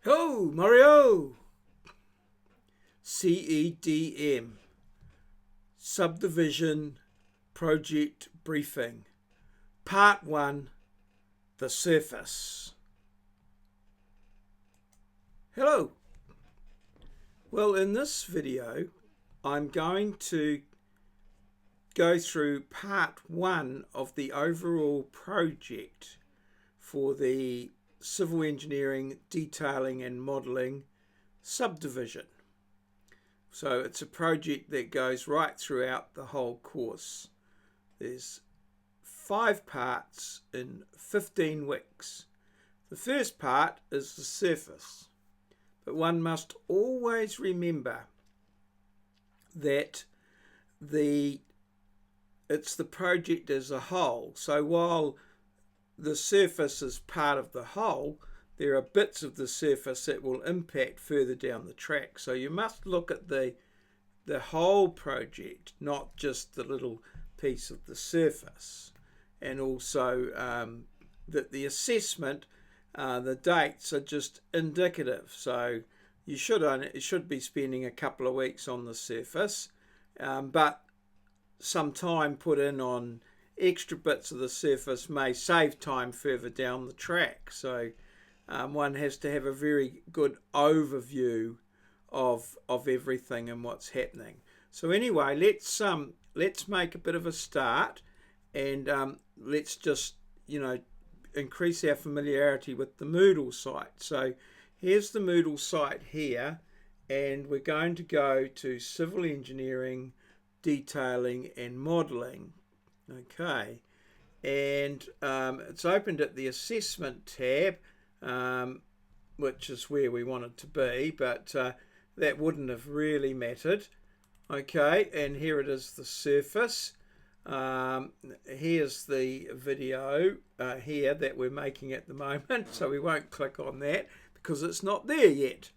Ho, Mario! CEDM, Subdivision Project Briefing, Part 1, The Surface. Hello. Well, in this video, I'm going to go through Part 1 of the overall project for the Civil Engineering, Detailing and Modelling Subdivision. So it's a project that goes right throughout the whole course. There's 5 parts in 15 weeks. The first part is the surface, but one must always remember that it's the project as a whole. So while the surface is part of the whole, there are bits of the surface that will impact further down the track. So you must look at the whole project, not just the little piece of the surface. And also that the assessment, the dates are just indicative. So you should be spending a couple of weeks on the surface, but some time put in on extra bits of the surface may save time further down the track. So one has to have a very good overview of everything and what's happening. So anyway, let's make a bit of a start, and let's just increase our familiarity with the Moodle site. So here's the Moodle site here, and we're going to go to Civil Engineering, Detailing and Modelling. Okay, and it's opened at the Assessment tab, which is where we want it to be, but that wouldn't have really mattered. Okay, and here it is, the surface. Here's the video here that we're making at the moment, so we won't click on that because it's not there yet.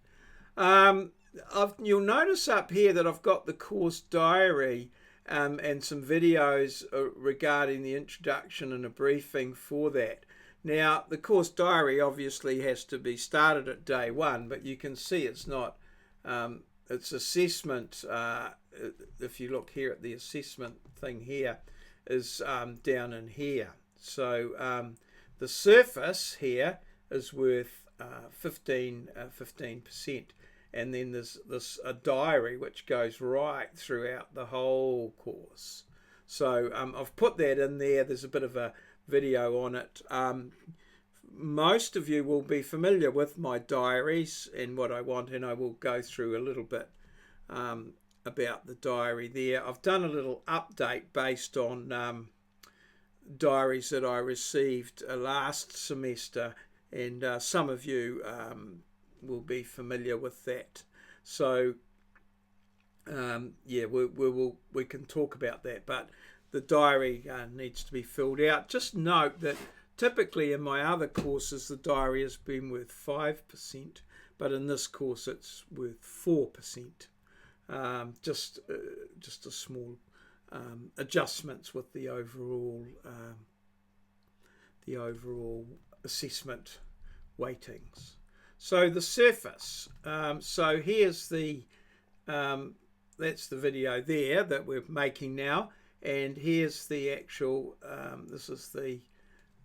You'll notice up here that I've got the course diary and some videos regarding the introduction and a briefing for that. Now, the course diary obviously has to be started at day 1, but you can see it's not, it's assessment, if you look here at the assessment thing here, is down in here. So the surface here is worth 15%. And then there's a diary which goes right throughout the whole course. So I've put that in there. There's a bit of a video on it. Most of you will be familiar with my diaries and what I want, and I will go through a little bit about the diary there. I've done a little update based on diaries that I received last semester, and some of you will be familiar with that. So yeah, we can talk about that, but the diary needs to be filled out. Just note that typically in my other courses the diary has been worth 5%, but in this course it's worth 4%. Just a small adjustments with the overall assessment weightings. So the surface, so here's the that's the video there that we're making now, and here's the actual this is the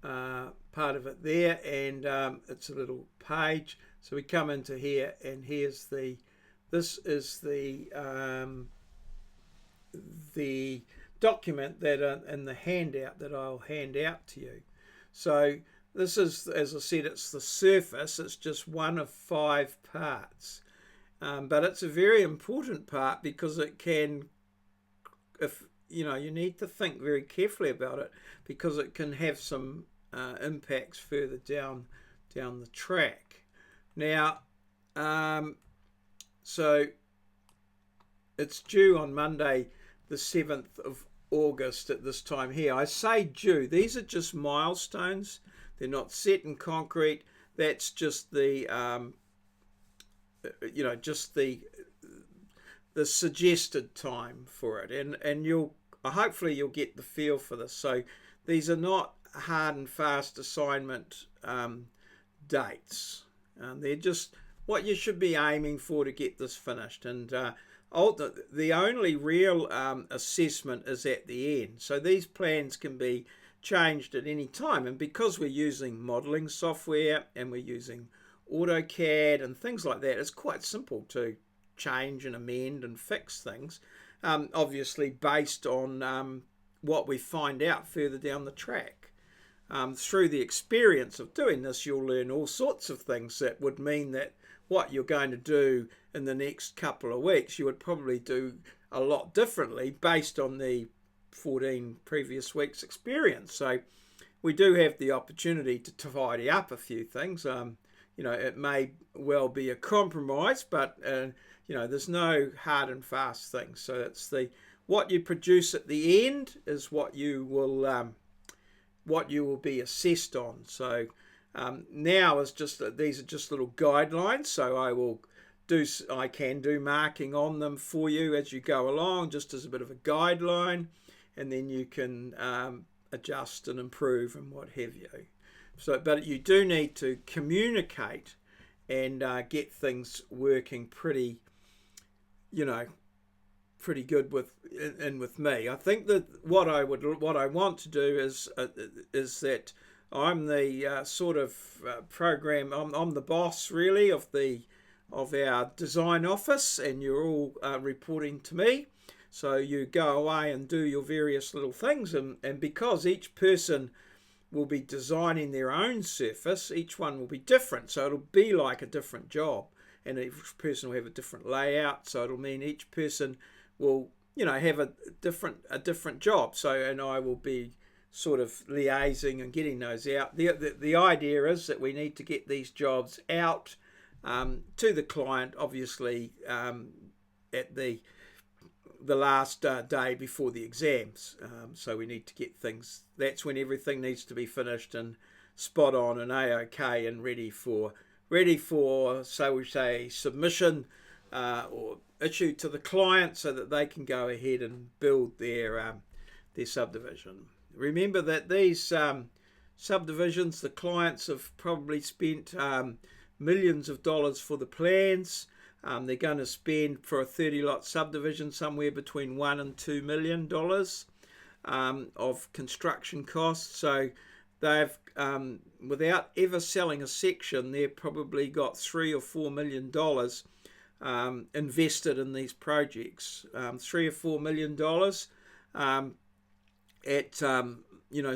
part of it there, and it's a little page. So we come into here, and here's this is the document that in the handout that I'll hand out to you. So this is, as I said, it's the surface. It's just one of 5 parts, but it's a very important part because it can, if you need to think very carefully about it, because it can have some impacts further down the track. Now, so it's due on Monday, the 7th of August at this time here. I say due; these are just milestones. They're not set in concrete. That's just the, just the suggested time for it, and hopefully you'll get the feel for this. So these are not hard and fast assignment dates. They're just what you should be aiming for to get this finished. And the only real assessment is at the end. So these plans can be changed at any time. And because we're using modelling software and we're using AutoCAD and things like that, it's quite simple to change and amend and fix things, obviously based on what we find out further down the track. Through the experience of doing this, you'll learn all sorts of things that would mean that what you're going to do in the next couple of weeks, you would probably do a lot differently based on the 14 previous weeks' experience. So we do have the opportunity to tidy up a few things. It may well be a compromise, but there's no hard and fast things. So it's what you produce at the end is what you will be assessed on. So now is just these are just little guidelines. So I can do marking on them for you as you go along, just as a bit of a guideline, and then you can adjust and improve and what have you. So, but you do need to communicate and get things working pretty good with me. I think that what I want to do is that I'm the sort of program. I'm the boss really of our design office, and you're all reporting to me. So you go away and do your various little things, and because each person will be designing their own surface, each one will be different. So it'll be like a different job, and each person will have a different layout. So it'll mean each person will have a different job. So, and I will be sort of liaising and getting those out. The idea is that we need to get these jobs out to the client, obviously at the last day before the exams. So we need to get things, that's when everything needs to be finished and spot on and A-OK and ready for so we say submission or issue to the client so that they can go ahead and build their subdivision. Remember that these subdivisions, the clients have probably spent millions of dollars for the plans. They're going to spend for a 30-lot subdivision somewhere between $1 and $2 million of construction costs. So they've, without ever selling a section, they've probably got $3 or $4 million invested in these projects. $3 or $4 million at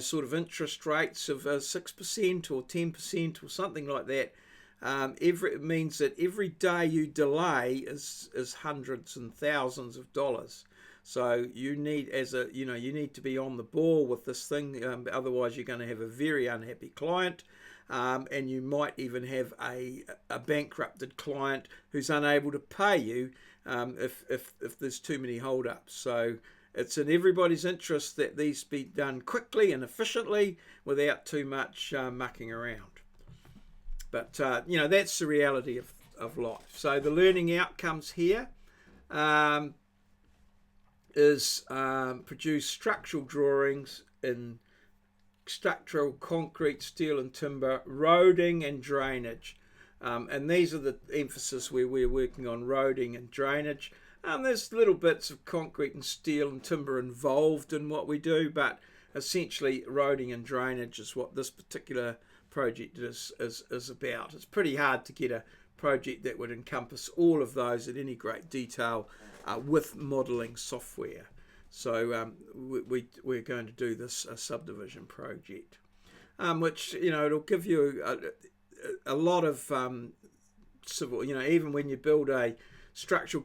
sort of interest rates of 6% or 10% or something like that. It means that every day you delay is hundreds and thousands of dollars. So you need you need to be on the ball with this thing. Otherwise, you're going to have a very unhappy client, and you might even have a bankrupted client who's unable to pay you if there's too many hold-ups. So it's in everybody's interest that these be done quickly and efficiently without too much mucking around. But, that's the reality of life. So the learning outcomes here is produce structural drawings in structural concrete, steel and timber, roading and drainage. And these are the emphasis where we're working on roading and drainage. There's little bits of concrete and steel and timber involved in what we do, but essentially roading and drainage is what this particular project is about. It's pretty hard to get a project that would encompass all of those in any great detail with modelling software. So we're going to do this subdivision project, which it'll give you a lot of civil. Even when you build a structural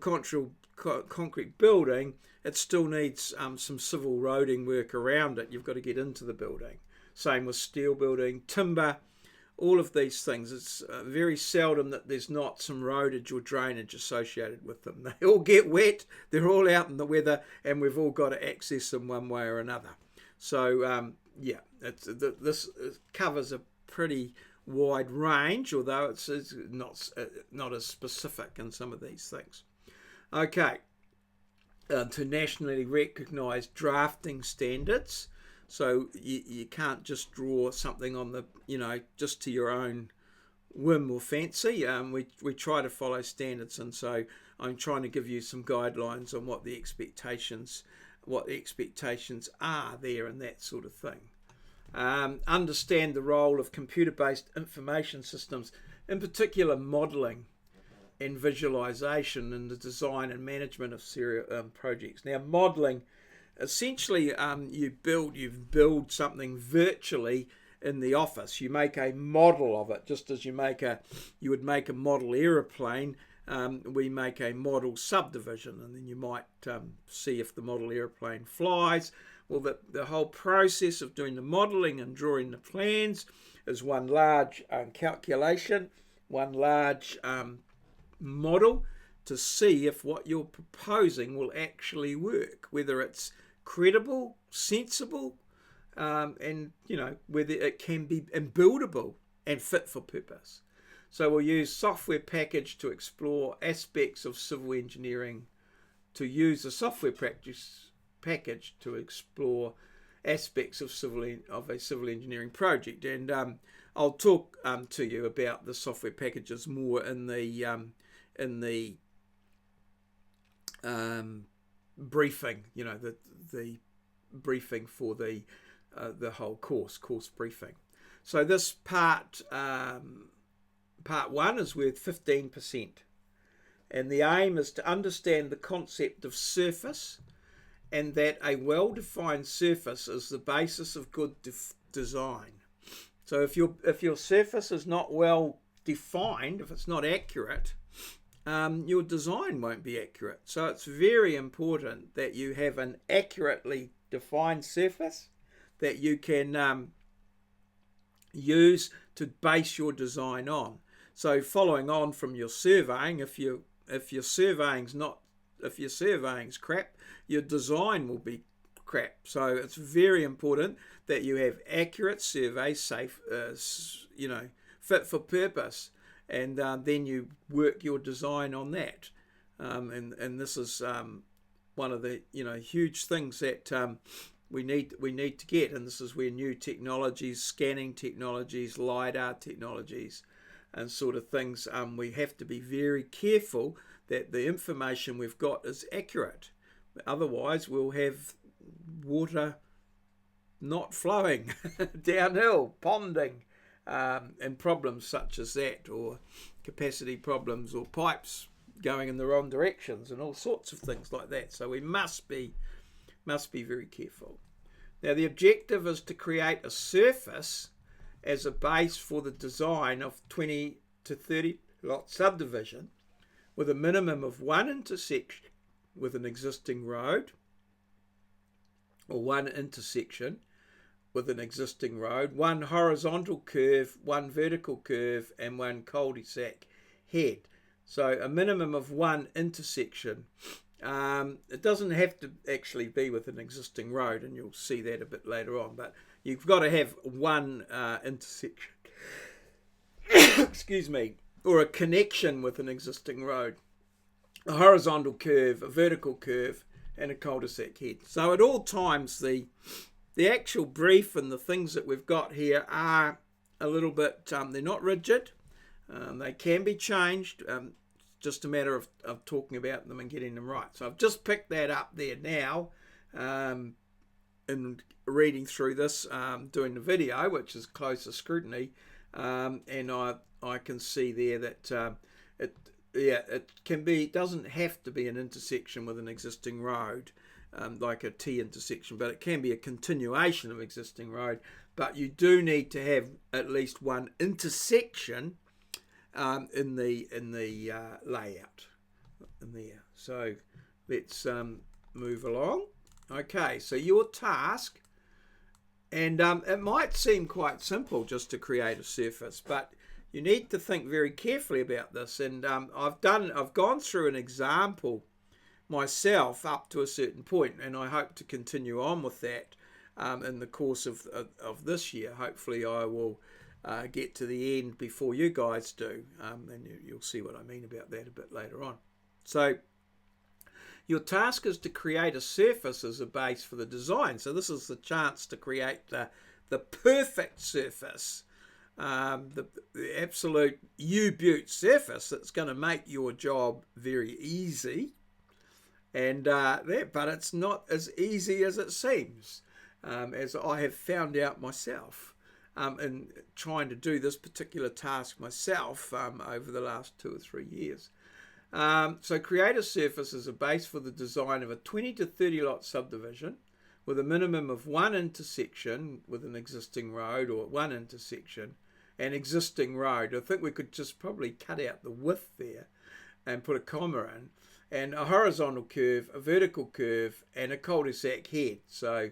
concrete building, it still needs some civil roading work around it. You've got to get into the building. Same with steel building, timber, all of these things. It's very seldom that there's not some roadage or drainage associated with them. They all get wet, they're all out in the weather, and we've all got to access them one way or another. So, this covers a pretty wide range, although it's not as specific in some of these things. Okay, to nationally recognised drafting standards. So you can't just draw something on the, just to your own whim or fancy. We try to follow standards, and so I'm trying to give you some guidelines on what the expectations are there and that sort of thing. Understand the role of computer-based information systems, in particular modelling and visualization in the design and management of projects. Now, modelling, essentially, you build something virtually in the office. You make a model of it, just as you would make a model aeroplane. We make a model subdivision, and then you might see if the model aeroplane flies. Well, the whole process of doing the modelling and drawing the plans is one large calculation, one large model to see if what you're proposing will actually work, whether it's credible, sensible, and whether it can be buildable and fit for purpose. So we'll use software package to explore aspects of civil engineering, to use a software package to explore aspects of a civil engineering project. And I'll talk to you about the software packages more in the briefing, the briefing for the whole course briefing. So this part 1 is worth 15%, and the aim is to understand the concept of surface, and that a well-defined surface is the basis of good design. So if your surface is not well defined, if it's not accurate, your design won't be accurate. So it's very important that you have an accurately defined surface that you can use to base your design on. So following on from your surveying, if your surveying's crap, your design will be crap. So it's very important that you have accurate surveys, safe, fit for purpose, and then you work your design on that. And this is one of the huge things that we need to get, and this is where new technologies, scanning technologies, LiDAR technologies, and sort of things, we have to be very careful that the information we've got is accurate. Otherwise, we'll have water not flowing downhill, ponding, and problems such as that, or capacity problems, or pipes going in the wrong directions, and all sorts of things like that. So we must be very careful. Now, the objective is to create a surface as a base for the design of 20 to 30 lot subdivision, with a minimum of one intersection with an existing road, or one intersection with an existing road, one horizontal curve, one vertical curve, and one cul-de-sac head. So a minimum of one intersection. It doesn't have to actually be with an existing road, and you'll see that a bit later on, but you've got to have one intersection, excuse me, or a connection with an existing road, a horizontal curve, a vertical curve, and a cul-de-sac head. So at all times, the actual brief and the things that we've got here are a little bit, they're not rigid. They can be changed. Just a matter of talking about them and getting them right. So I've just picked that up there now, in reading through this, doing the video, which is closer scrutiny, and I can see there that it can be, it doesn't have to be an intersection with an existing road, like a T intersection, but it can be a continuation of existing road. But you do need to have at least one intersection in the layout in there. So let's move along. Okay, so your task, and it might seem quite simple just to create a surface, but you need to think very carefully about this. And I've gone through an example myself up to a certain point, and I hope to continue on with that in the course of this year. Hopefully I will get to the end before you guys do, and you'll see what I mean about that a bit later on. So your task is to create a surface as a base for the design. So this is the chance to create the perfect surface the absolute U-Butte surface that's going to make your job very easy. And but it's not as easy as it seems, as I have found out myself in trying to do this particular task myself over the last 2 or 3 years. So create a surface as a base for the design of a 20 to 30 lot subdivision with a minimum of one intersection with an existing road, or one intersection and existing road. I think we could just probably cut out the width there and put a comma in, and a horizontal curve, a vertical curve, and a cul-de-sac head. So,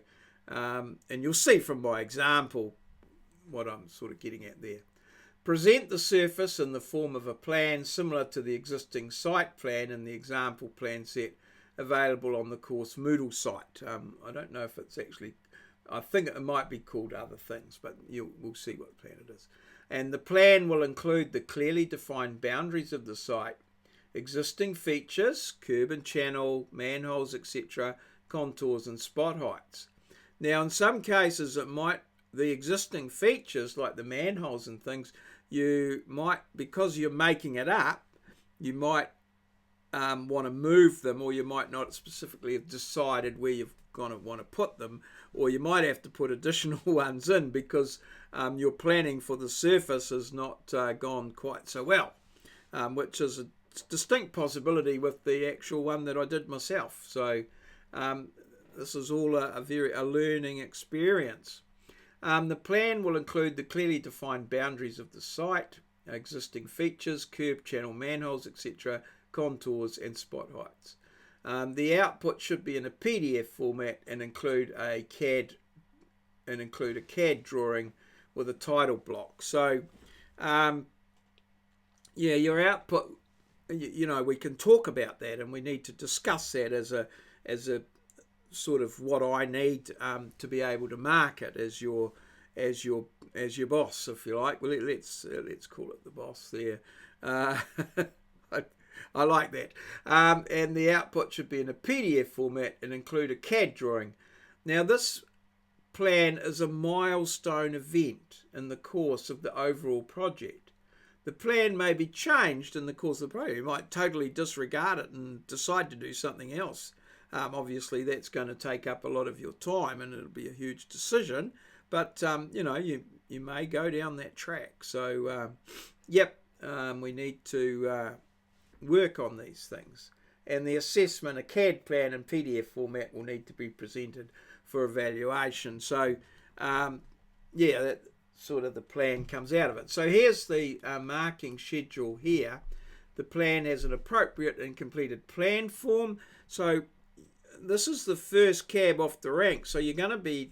and you'll see from my example what I'm sort of getting at there. Present the surface in the form of a plan similar to the existing site plan in the example plan set available on the course Moodle site. I don't know if it's actually, I think it might be called other things, but we'll see what plan it is. And the plan will include the clearly defined boundaries of the site, existing features, curb and channel, manholes, etc., contours and spot heights. Now, in some cases, the existing features like the manholes and things, you might, because you're making it up, you might want to move them, or you might not specifically have decided where you're going to want to put them, or you might have to put additional ones in because your planning for the surface has not gone quite so well, which is a distinct possibility with the actual one that I did myself. So this is all a learning experience. The plan will include the clearly defined boundaries of the site, existing features, curb, channel, manholes, etc., contours and spot heights. The output should be in a PDF format and include a CAD drawing with a title block. So your output, we can talk about that, and we need to discuss that as a sort of what I need to be able to market as your boss, if you like. Well, let's call it the boss there. I like that. And the output should be in a PDF format and include a CAD drawing. Now, this plan is a milestone event in the course of the overall project. The plan may be changed in the course of the project. You might totally disregard it and decide to do something else. Obviously, that's going to take up a lot of your time, and it'll be a huge decision. But, you may go down that track. So, we need to work on these things. And the assessment, a CAD plan in PDF format will need to be presented for evaluation. So, that sort of the plan comes out of it. So here's the marking schedule here. The plan has an appropriate and completed plan form. So this is the first cab off the rank. So you're going to be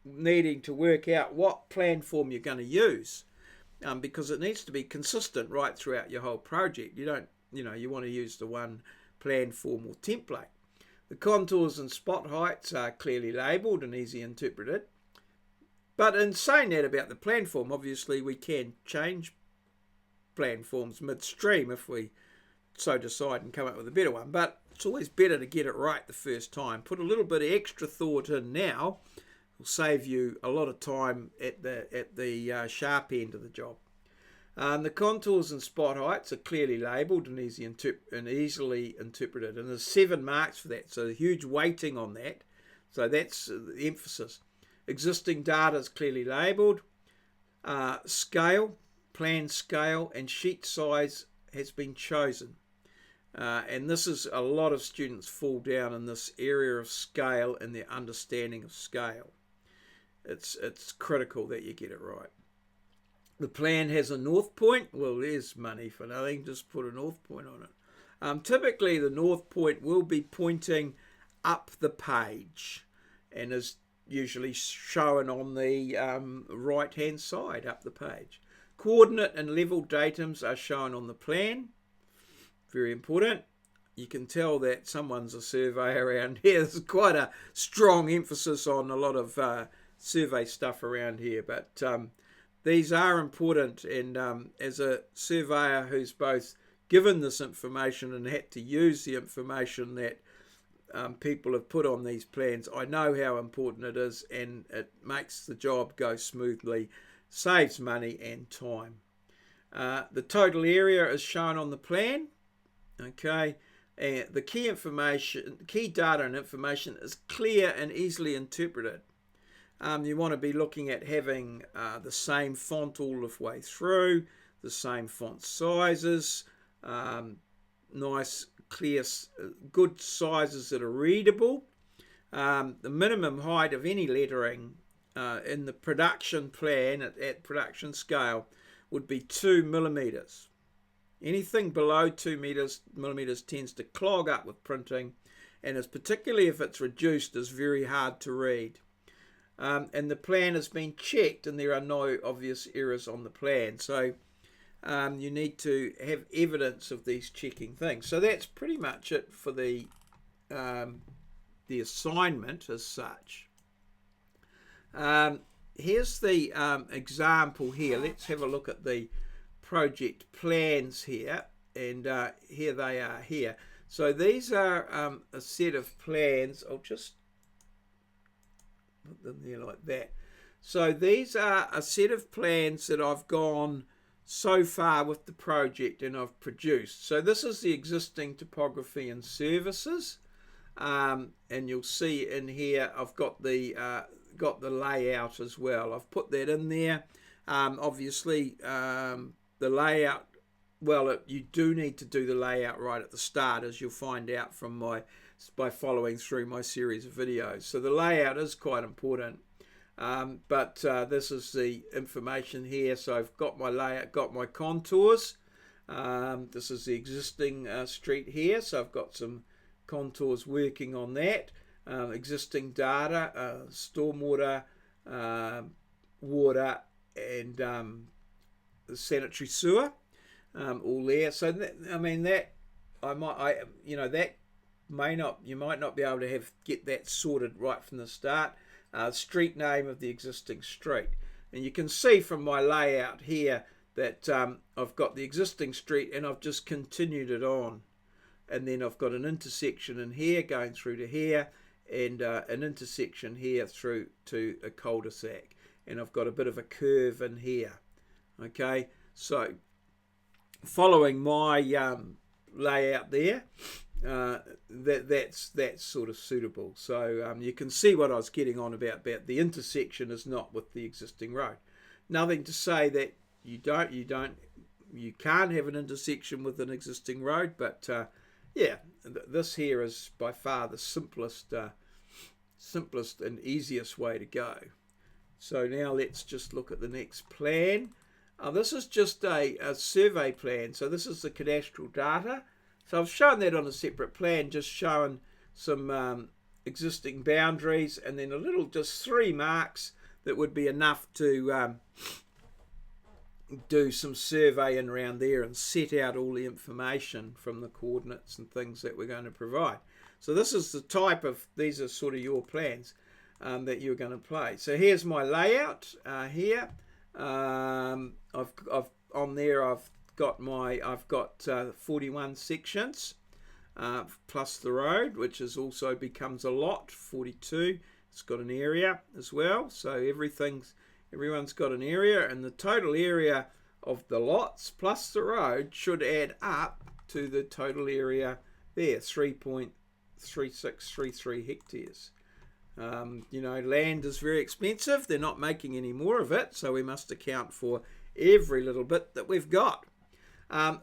needing to work out what plan form you're going to use, because it needs to be consistent right throughout your whole project. You don't, you want to use the one plan form or template. The contours and spot heights are clearly labelled and easy interpreted. But in saying that about the plan form, obviously we can change plan forms midstream if we so decide and come up with a better one. But it's always better to get it right the first time. Put a little bit of extra thought in now. It'll save you a lot of time at the sharp end of the job. The contours and spot heights are clearly labelled and easily interpreted. And there's 7 marks for that, so huge weighting on that. So that's the emphasis. Existing data is clearly labelled. Scale, plan scale, and sheet size has been chosen. And this is a lot of students fall down in this area of scale and their understanding of scale. It's critical that you get it right. The plan has a north point. Well, there's money for nothing. Just put a north point on it. Typically, the north point will be pointing up the page and is usually shown on the right-hand side up the page. Coordinate and level datums are shown on the plan. Very important. You can tell that someone's a surveyor around here. There's quite a strong emphasis on a lot of survey stuff around here, but these are important, and as a surveyor who's both given this information and had to use the information that people have put on these plans, I know how important it is, and it makes the job go smoothly saves money and time. The total area is shown on the plan. Okay, and the key data and information is clear and easily interpreted. You want to be looking at having the same font all the way through, the same font sizes, nice, clear, good sizes that are readable. The minimum height of any lettering in the production plan at production scale would be 2 millimeters. Anything below 2 millimeters tends to clog up with printing, and is particularly if it's reduced, is very hard to read. And the plan has been checked, and there are no obvious errors on the plan. So you need to have evidence of these checking things. So that's pretty much it for the assignment as such. Here's the example here. Let's have a look at the project plans here, and here they are here. So these are a set of plans. I'll just put them there like that. So these are a set of plans that I've gone so far with the project and I've produced. So this is the existing topography and services, and you'll see in here I've got the layout as well. I've put that in there. Obviously the layout, well, you do need to do the layout right at the start, as you'll find out from by following through my series of videos. So the layout is quite important, but this is the information here. So I've got my layout, got my contours. This is the existing street here, so I've got some contours working on that. Existing data, stormwater, water, and the sanitary sewer, all there. So that, I mean, that you might not be able to get that sorted right from the start. Street name of the existing street, and you can see from my layout here that I've got the existing street and I've just continued it on, and then I've got an intersection in here going through to here, and an intersection here through to a cul-de-sac, and I've got a bit of a curve in here. Okay, so following my layout there, that's sort of suitable. So you can see what I was getting on about the intersection is not with the existing road. Nothing to say that you can't have an intersection with an existing road, but yeah, this here is by far the simplest and easiest way to go. So now let's just look at the next plan. This is just a survey plan. So this is the cadastral data. So I've shown that on a separate plan, just showing some existing boundaries, and then just 3 marks that would be enough to do some surveying around there and set out all the information from the coordinates and things that we're going to provide. So this is the type of, these are sort of your plans that you're going to play. So here's my layout here. I've got 41 sections plus the road, which is also becomes a lot, 42. It's got an area as well, so everyone's got an area, and the total area of the lots plus the road should add up to the total area there, 3.3633 hectares. Land is very expensive. They're not making any more of it, so we must account for every little bit that we've got.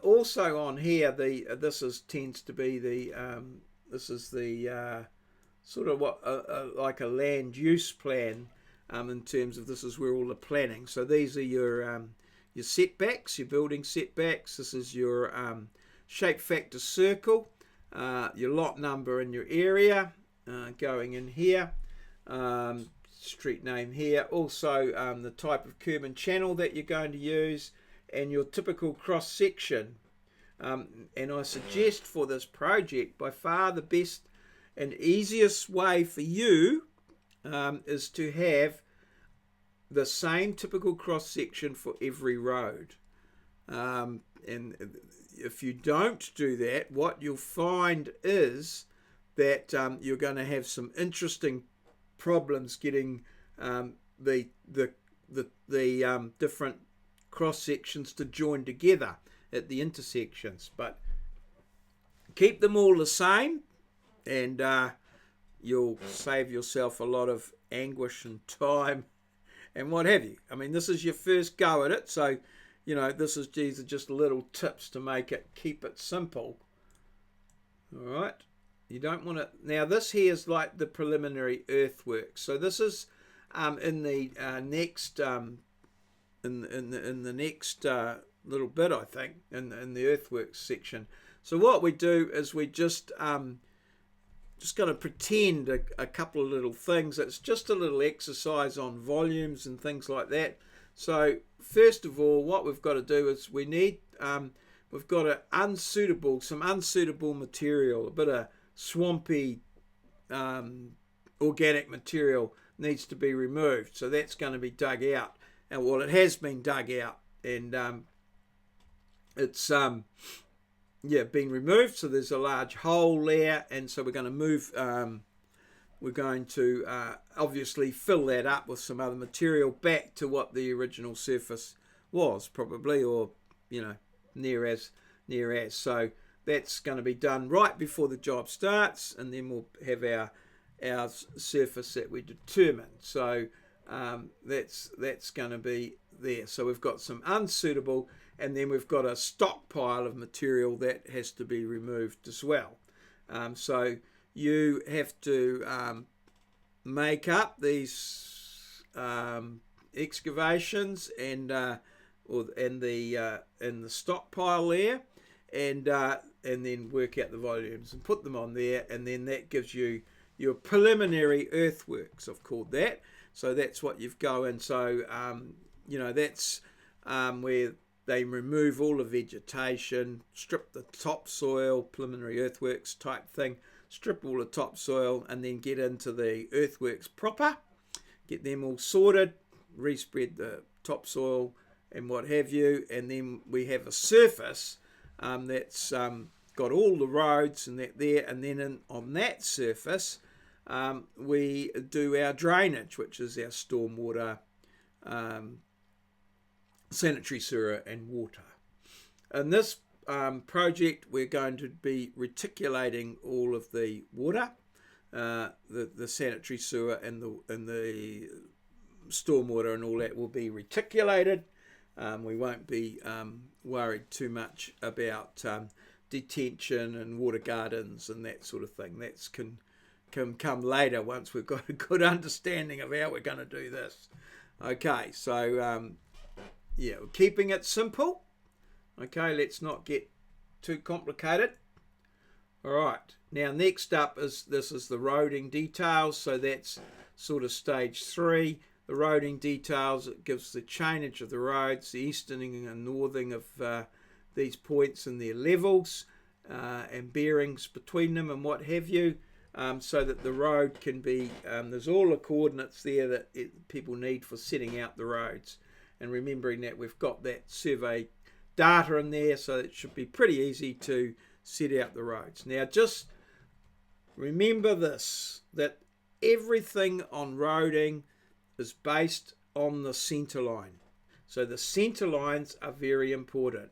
Also on here, this tends to be the sort of like a land use plan, in terms of this is where all the planning. So these are your setbacks, your building setbacks. This is your shape factor circle, your lot number in your area, going in here, street name here, also the type of curb and channel that you're going to use, and your typical cross section. And I suggest for this project, by far the best and easiest way for you is to have the same typical cross section for every road. And if you don't do that, what you'll find is that you're going to have some interesting problems getting the the different cross sections to join together at the intersections. But keep them all the same, and you'll save yourself a lot of anguish and time and what have you. I mean, this is your first go at it, so these are just little tips to keep it simple. All right, you don't want to. Now this here is like the preliminary earthworks. So this is in the next in the next little bit, I think, in the earthworks section. So what we do is we just going to pretend a couple of little things. It's just a little exercise on volumes and things like that. So first of all, what we've got to do is we need we've got some unsuitable material, a bit of swampy organic material needs to be removed. So that's going to be dug out, and well, it has been dug out, and it's been removed. So there's a large hole there, and so we're going to move. We're going to obviously fill that up with some other material back to what the original surface was, probably, or near as. So that's going to be done right before the job starts, and then we'll have our surface that we determined. So that's going to be there. So we've got some unsuitable, and then we've got a stockpile of material that has to be removed as well. So you have to make up these excavations and the stockpile there, and then work out the volumes and put them on there, and then that gives you your preliminary earthworks, I've called that. So that's what you've go in. So that's where they remove all the vegetation, strip the topsoil, preliminary earthworks type thing, strip all the topsoil, and then get into the earthworks proper, get them all sorted, respread the topsoil and what have you, and then we have a surface that's got all the roads and that there, and then on that surface we do our drainage, which is our stormwater, sanitary sewer and water. In this project, we're going to be reticulating all of the water, the sanitary sewer and the stormwater and all that will be reticulated. We won't be worried too much about detention and water gardens and that sort of thing. That can come later once we've got a good understanding of how we're going to do this. Okay, so we're keeping it simple. Okay, let's not get too complicated. All right, now next up is the roading details. So that's sort of stage 3. The roading details, it gives the chainage of the roads, the easterning and northing of these points and their levels and bearings between them and what have you, so that the road can be, there's all the coordinates there that people need for setting out the roads. And remembering that we've got that survey data in there, so it should be pretty easy to set out the roads. Now just remember this, that everything on roading is based on the centre line. So the centre lines are very important.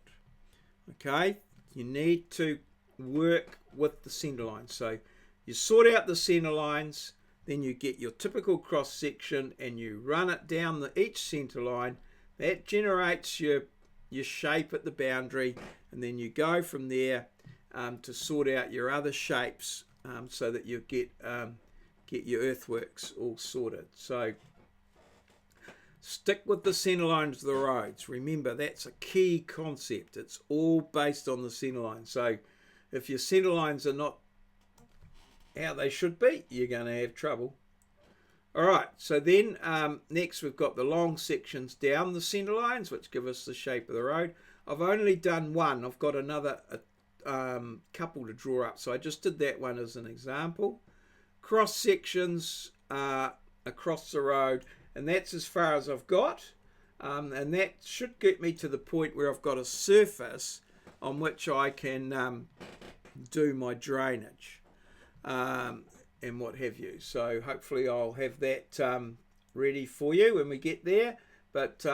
Okay, you need to work with the centre lines. So you sort out the centre lines, then you get your typical cross section and you run it down each centre line. That generates your shape at the boundary, and then you go from there to sort out your other shapes, so that you get your earthworks all sorted. So stick with the centre lines of the roads. Remember, that's a key concept. It's all based on the centre line. So if your centre lines are not how they should be, you're going to have trouble. All right, so then next we've got the long sections down the centre lines, which give us the shape of the road. I've only done one. I've got another couple to draw up. So I just did that one as an example. Cross sections across the road, and that's as far as I've got. And that should get me to the point where I've got a surface on which I can do my drainage. And what have you. So hopefully I'll have that ready for you when we get there. but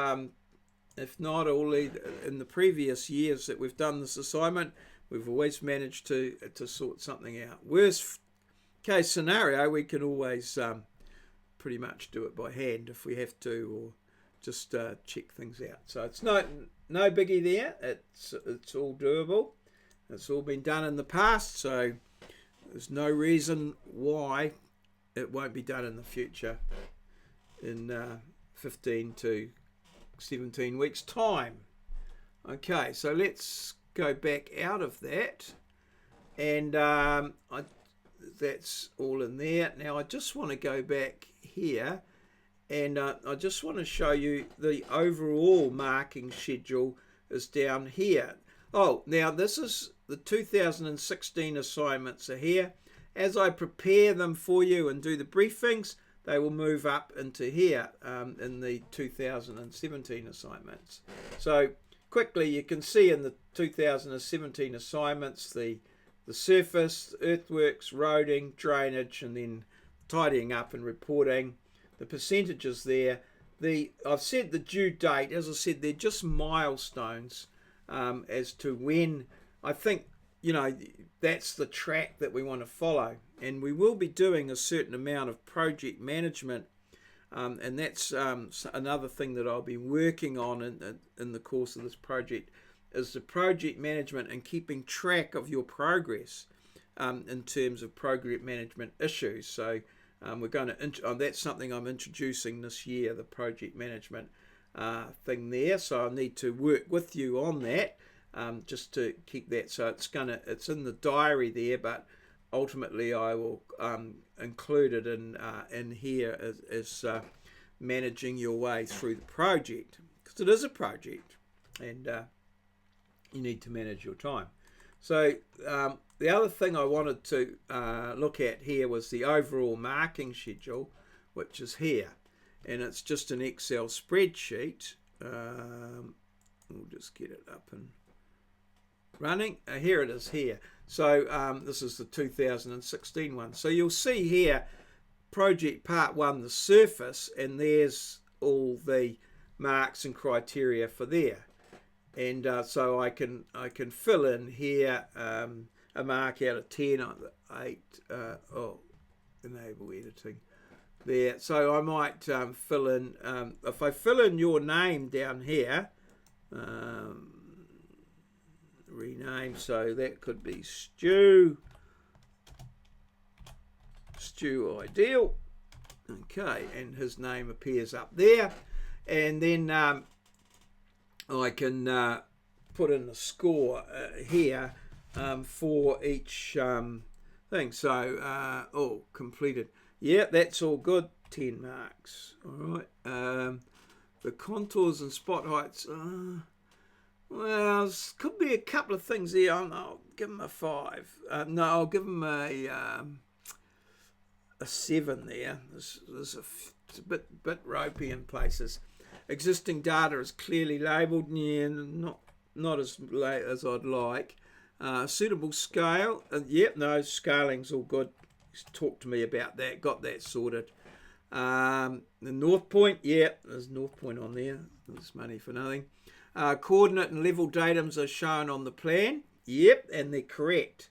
if not, in the previous years that we've done this assignment, we've always managed to sort something out. Worst case scenario, we can always pretty much do it by hand if we have to, or just check things out. So it's no biggie there. It's all doable. It's all been done in the past, so there's no reason why it won't be done in the future in 15 to 17 weeks time. Okay, so let's go back out of that, and that's all in there. Now I just want to go back here, and I just want to show you the overall marking schedule is down here. Oh, now this is the 2016 assignments are here. As I prepare them for you and do the briefings, they will move up into here in the 2017 assignments. So quickly, you can see in the 2017 assignments the surface, earthworks, roading, drainage, and then tidying up and reporting. The percentages there. I've said the due date. As I said, they're just milestones as to when. I think, that's the track that we want to follow, and we will be doing a certain amount of project management, and that's another thing that I'll be working on in the course of this project, is the project management and keeping track of your progress in terms of project management issues. So we're going to that's something I'm introducing this year, the project management thing there. So I need to work with you on that. Just to keep that, so it's in the diary there, but ultimately I will include it in here as managing your way through the project, because it is a project, and you need to manage your time. So the other thing I wanted to look at here was the overall marking schedule, which is here, and it's just an Excel spreadsheet. We'll just get it up and running. Here it is here. So this is the 2016 one. So you'll see here, project part 1, the surface, and there's all the marks and criteria for there. And so I can fill in here a mark out of 10, 8. Enable editing there. So I might fill in, if I fill in your name down here, rename, so that could be Stu Ideal. Okay, and his name appears up there, and then I can put in the score here for each thing. So completed. Yeah, that's all good. 10 marks. All right. The contours and spot heights. Well, could be a couple of things here. I'll give him a 5. No, I'll give him a 7 there. It's a bit ropey in places. Existing data is clearly labelled. Yeah, not as late as I'd like. Suitable scale. Yep, no, scaling's all good. Talk to me about that. Got that sorted. The North Point. Yep, there's North Point on there. There's money for nothing. Coordinate and level datums are shown on the plan. Yep, and they're correct.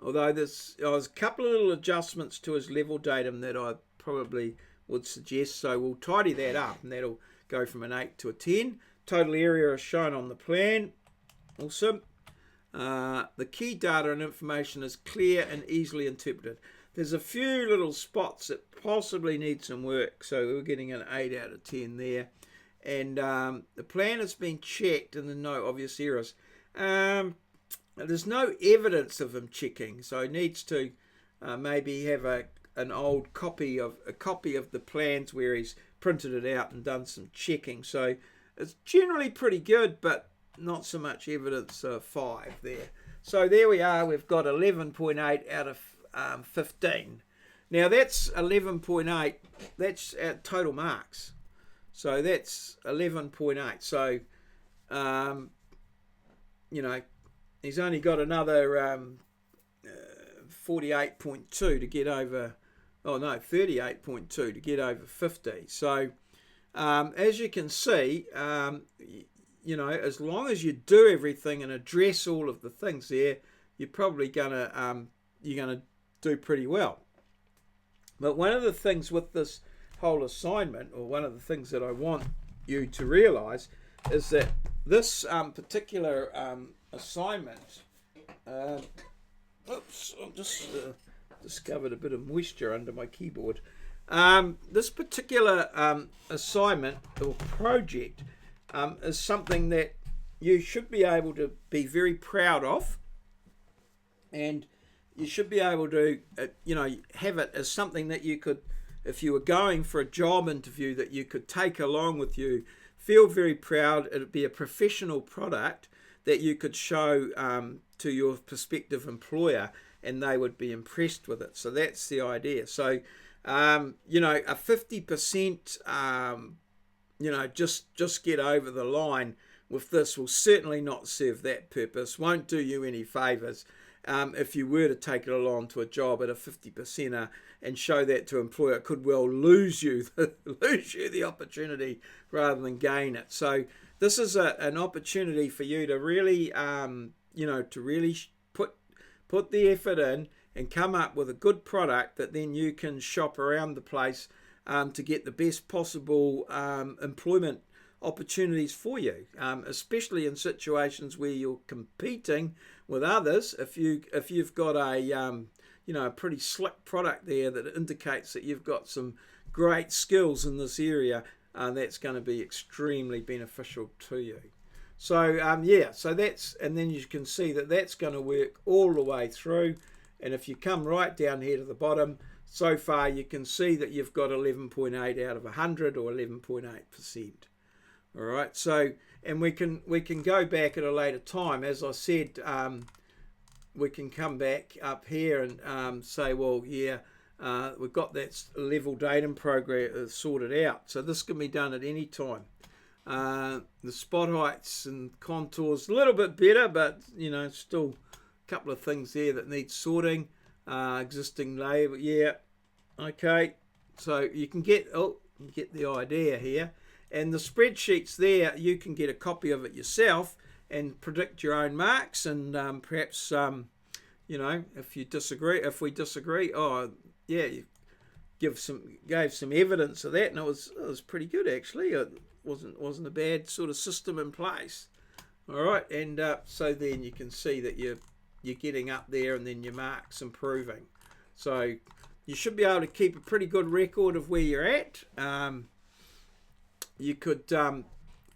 Although there's a couple of little adjustments to his level datum that I probably would suggest. So we'll tidy that up, and that'll go from an 8 to a 10. Total area is shown on the plan. Awesome. The key data and information is clear and easily interpreted. There's a few little spots that possibly need some work. So we're getting an 8 out of 10 there. And the plan has been checked and there are no obvious errors. There's no evidence of him checking, so he needs to maybe have an old copy of the plans where he's printed it out and done some checking. So it's generally pretty good, but not so much evidence. 5 there. So there we are. We've got 11.8 out of 15. Now that's 11.8. That's total marks. So that's 11.8. So, he's only got another 48.2 to get over, 38.2 to get over 50. So as you can see, you know, as long as you do everything and address all of the things there, you're probably gonna do pretty well. But one of the things with this whole assignment, or one of the things that I want you to realize, is that this particular assignment, oops, I've just discovered a bit of moisture under my keyboard. This particular assignment or project is something that you should be able to be very proud of, and you should be able to, you know, have it as something that you could, if you were going for a job interview, that you could take along with you, feel very proud. It'd be a professional product that you could show to your prospective employer, and they would be impressed with it. So that's the idea. So, you know, a 50%, you know, just get over the line with this will certainly not serve that purpose, won't do you any favours. If you were to take it along to a job at a 50%er and show that to an employer, it could well lose you the opportunity rather than gain it. So this is an opportunity for you to really, you know, to really put the effort in and come up with a good product that then you can shop around the place to get the best possible employment opportunities for you, especially in situations where you're competing with others. If you've got a you know, a pretty slick product there that indicates that you've got some great skills in this area, that's going to be extremely beneficial to you. So yeah, so that's, and then you can see that that's going to work all the way through. And if you come right down here to the bottom, so far you can see that you've got 11.8 out of 100, or 11.8%. All right, so, and we can go back at a later time. As I said, we can come back up here and say, well, yeah, we've got that level datum program sorted out. So this can be done at any time. The spot heights and contours a little bit better, but you know, still a couple of things there that need sorting. Existing label, yeah, okay. So you can get the idea here. And the spreadsheets there, you can get a copy of it yourself and predict your own marks, and perhaps, you know, if we disagree, oh yeah, you gave some evidence of that, and it was pretty good actually. It wasn't a bad sort of system in place. All right, and so then you can see that you're getting up there, and then your marks improving. So you should be able to keep a pretty good record of where you're at. You could,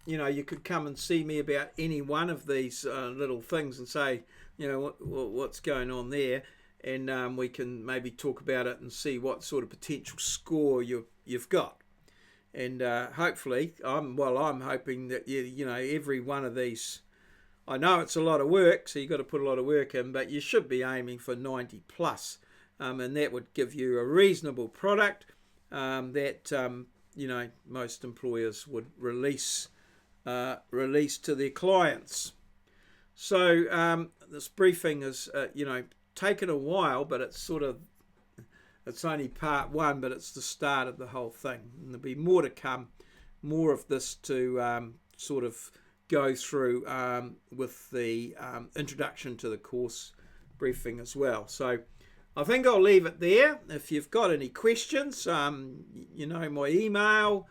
you know, you could come and see me about any one of these little things and say, you know, what's going on there, and we can maybe talk about it and see what sort of potential score you've got. And hopefully, I'm hoping that you know, every one of these. I know it's a lot of work, so you've got to put a lot of work in, but you should be aiming for 90 plus, and that would give you a reasonable product that you know, most employers would release to their clients. So this briefing is you know, taken a while, but it's only part one, but it's the start of the whole thing, and there'll be more to come, more of this to sort of go through with the introduction to the course briefing as well. So I think I'll leave it there. If you've got any questions, you know my email,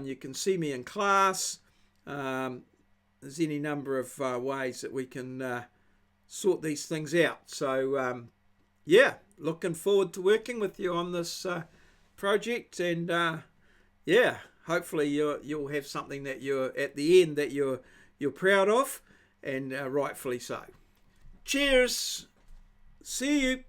you can see me in class. There's any number of ways that we can sort these things out. So yeah, looking forward to working with you on this project, and yeah, hopefully you'll have something that you're at the end that you're proud of, and rightfully so. Cheers. See you.